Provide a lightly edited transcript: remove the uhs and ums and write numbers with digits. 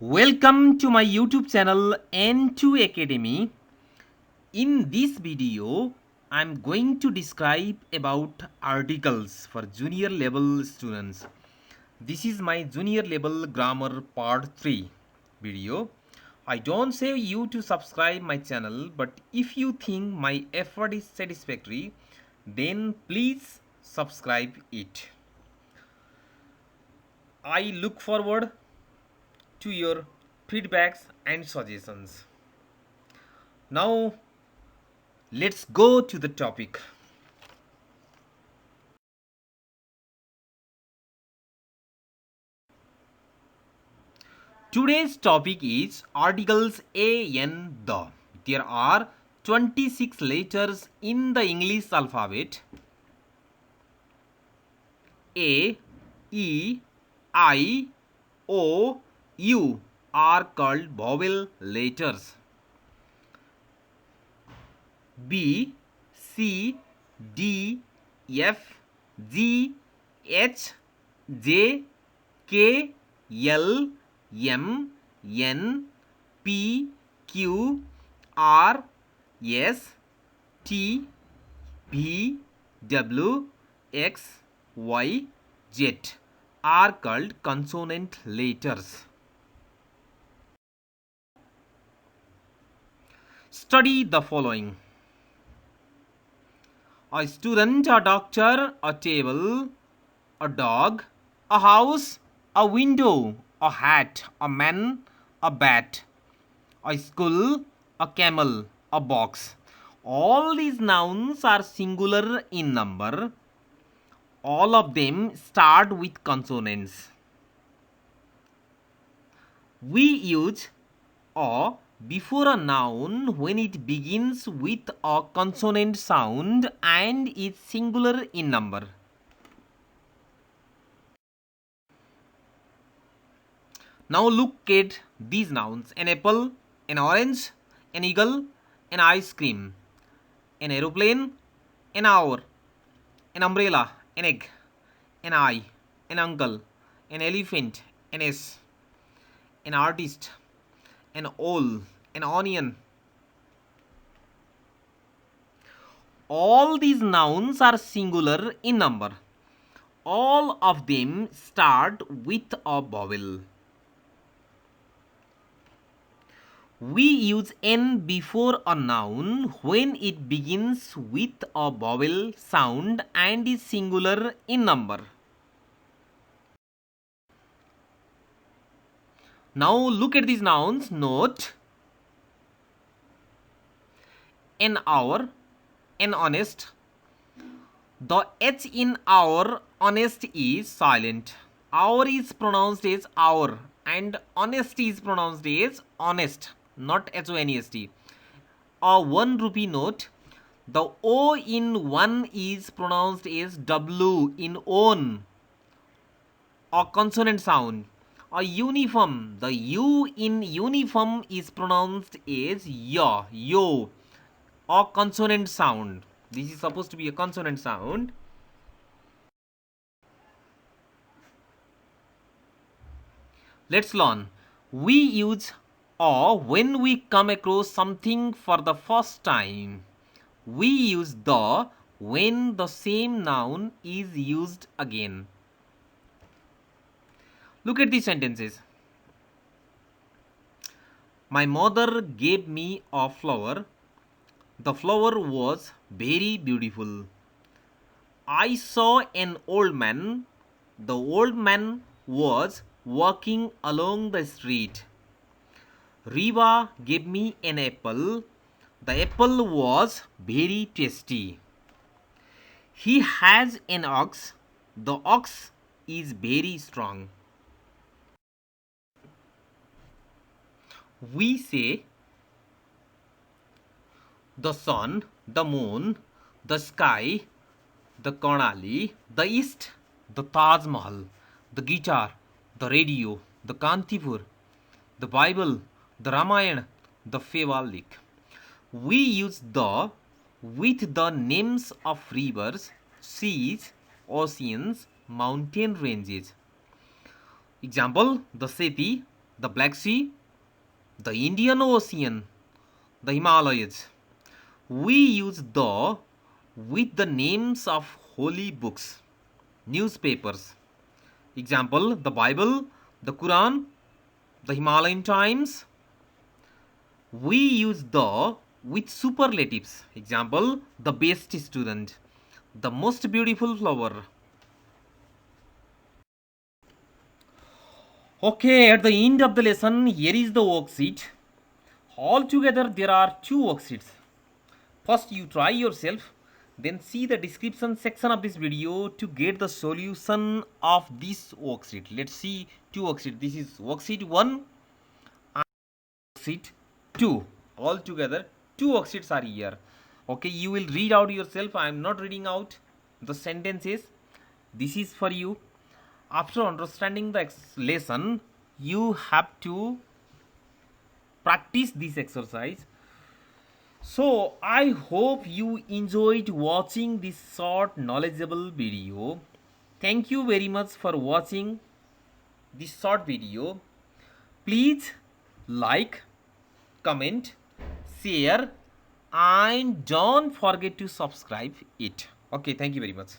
Welcome to my YouTube channel N2 Academy. In this video, I'm going to describe about articles for junior level students. This is my junior level grammar part 3 video. I don't say you to subscribe my channel, but if you think my effort is satisfactory, then please subscribe it. I look forward to your feedbacks and suggestions. Now let's go to the topic. Today's topic is articles a, n, the. There are 26 letters in the English alphabet. A, E, I, O, U are called vowel letters. B, C, D, F, G, H, J, K, L, M, N, P, Q, R, S, T, V, W, X, Y, Z are called consonant letters. Study the following. A student, a doctor, a table, a dog, a house, a window, a hat, a man, a bat, a school, a camel, a box. All these nouns are singular in number. All of them start with consonants. We use a before a noun when it begins with a consonant sound and is singular in number. Now look at these nouns: an apple, an orange, an eagle, an ice cream, an aeroplane, an hour, an umbrella, an egg, an eye, an uncle, an elephant, an S, an artist, an owl, an onion. All these nouns are singular in number. All of them start with a vowel. We use n before a noun when it begins with a vowel sound and is singular in number. Now look at these nouns. Note: an hour, an honest. The H in our honest is silent. Hour is pronounced as hour and honest is pronounced as honest, not HONEST. A 1 rupee note, the O in one is pronounced as W in own, a consonant sound. A uniform, the U in uniform is pronounced as ya, yo, a consonant sound. This is supposed to be a consonant sound. Let's learn. We use a when we come across something for the first time. We use the when the same noun is used again. Look at these sentences. My mother gave me a flower. The flower was very beautiful. I saw an old man. The old man was walking along the street. Riva gave me an apple. The apple was very tasty. He has an ox. The ox is very strong. We say the sun, the moon, the sky, the Karnali, the east, the Taj Mahal, the guitar, the radio, the Kantipur, the Bible, the Ramayana, the Fevalik. We use the with the names of rivers, seas, oceans, mountain ranges. Example: the Sethi, the Black Sea, the Indian Ocean, the Himalayas. We use the with the names of holy books, newspapers. Example, the Bible, the Quran, the Himalayan Times. We use the with superlatives. Example, the best student, the most beautiful flower. Okay, at the end of the lesson, here is the worksheet. Altogether, there are two worksheets. First, you try yourself, then see the description section of this video to get the solution of this worksheet. Let's see two worksheets. This is worksheet 1 and worksheet 2. Altogether, two worksheets are here. Okay, you will read out yourself. I am not reading out the sentences. This is for you. After understanding the lesson, you have to practice this exercise. So I hope you enjoyed watching this short knowledgeable video. Thank you very much for watching this short video. Please like, comment, share, and don't forget to subscribe it. Okay, thank you very much.